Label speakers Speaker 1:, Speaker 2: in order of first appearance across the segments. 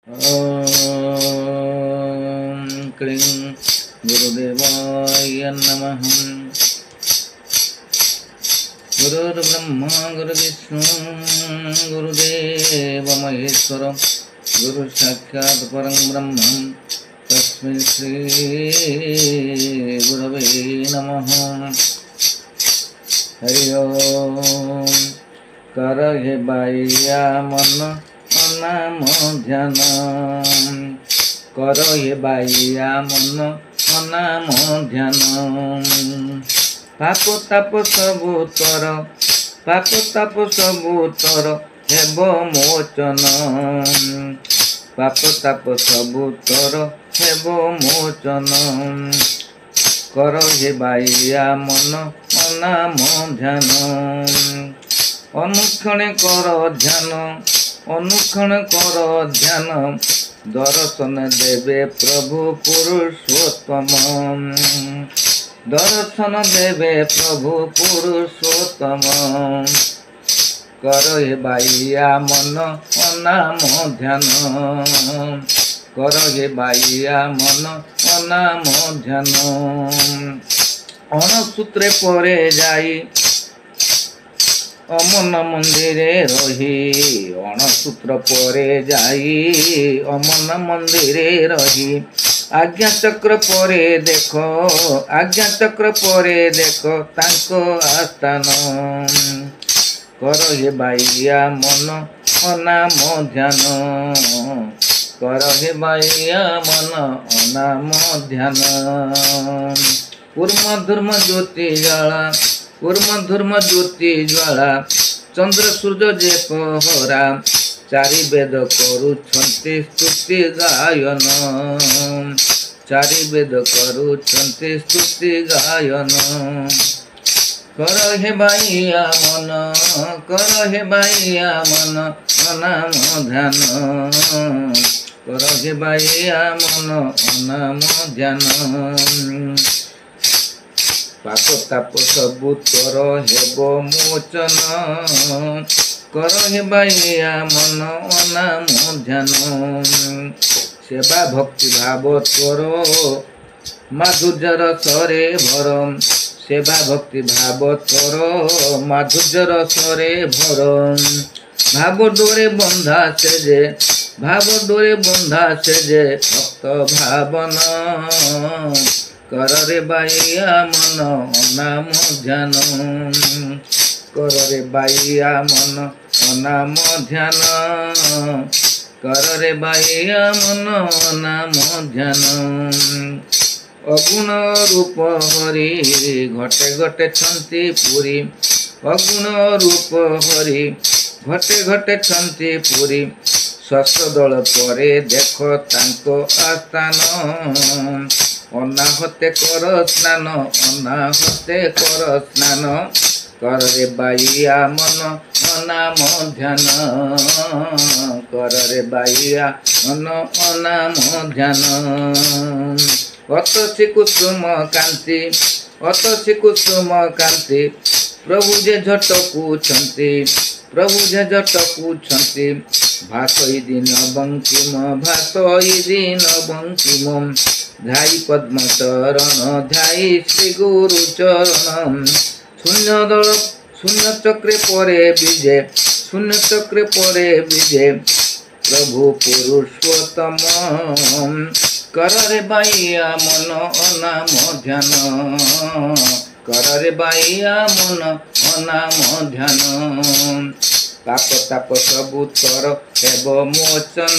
Speaker 1: ॐ क्लीं गुरुदेवाय नमः। गुरुर्ब्रह्मा गुरुविष्णु गुरुदेव महेश्वर गुरु साक्षात् परं ब्रह्म तस्मै श्री गुरवे नमः। हरि ओम। कर हे बाया मन नाम ध्यान, कर हे बाया मन नाम ध्यान। पाप ताप सबु तर, पाप ताप सबु तर हेब मोचन, पाप ताप सबु तर हेब मोचन। कर हे बाया मन नाम ध्यान, अनुक्षण कर ध्यान, अनुक्षण कर ध्यान। दर्शन देवे प्रभु पुरुषोत्तम, दर्शन देवे प्रभु पुरुषोत्तम। कर हे बाया मन नाम ध्यान, कर हे बाया मन नाम ध्यान। अणसूत्रे परे जाई अमन मंदिरे रही, अणसूत्र परे जाई अमन मंदिरे रही। आज्ञा चक्र परे देख, आज्ञा चक्र परे देख तांको आस्थान। कर हे बाया मन नाम ध्यान, कर हे बाया मन नाम ध्यान। कूर्म धर्म ज्योति ज्वाला, कूर्म धर्म ज्योति ज्वाला। चंद्र सूर्य जे पहरा, चारि वेद करुछन्ति स्तुति गायन, चारि वेद करुछन्ति स्तुति गायन। कर हे बाया मन, कर हे बाया मन नाम ध्यान, कर हे बाया मन नाम ध्यान। पाप ताप सबु तर हेब मोचन, कर हे बाया मन नाम ध्यान। सेवा भक्ति भाव तोर माधुर्य रसरे भर, सेवा भक्ति भाव तोर माधुर्य रसरे भर। भाव डोरे बंधा से जे, भाव डोरे बंधा से जे भक्त भावना। कर रे बाया मन नाम ध्यान, कर रे बाया मन नाम ध्यान, कर रे बाया मन नाम ध्यान। अगुण रूप हरि घटे घटे छन्ति पुरी, अगुण रूप हरि घटे घटे छन्ति पुरी। शस्त्र दल परे देख तांको आस्थान। अनाहते कर स्नान, अनाहते कर स्नान। कर रे बाया मन नाम ध्यान, कर रे बाया मन नाम ध्यान। अतसी कुसुम कांति, अतसी कुसुम कांति। प्रभु जे झटकुछन्ति, प्रभु जे झटकुछन्ति। भासई दिन बंकिम, भासई दिन बंकिम। ध्याई पद्म चरण, ध्याई श्री गुरु चरण। शून्य दल शून्य चक्रे परे विजय, शून्य चक्रे परे विजय। प्रभु पुरुषोत्तम। कर रे बाया मन नाम ध्यान, कर रे बाया मन नाम ध्यान। पाप ताप सबु तर हेब मोचन,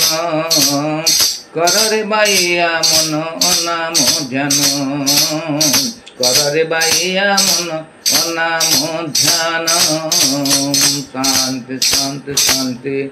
Speaker 1: कर रे बाया मन नाम ध्यान, कर रे बाया मन नाम ध्यान। शांति शांति शांति।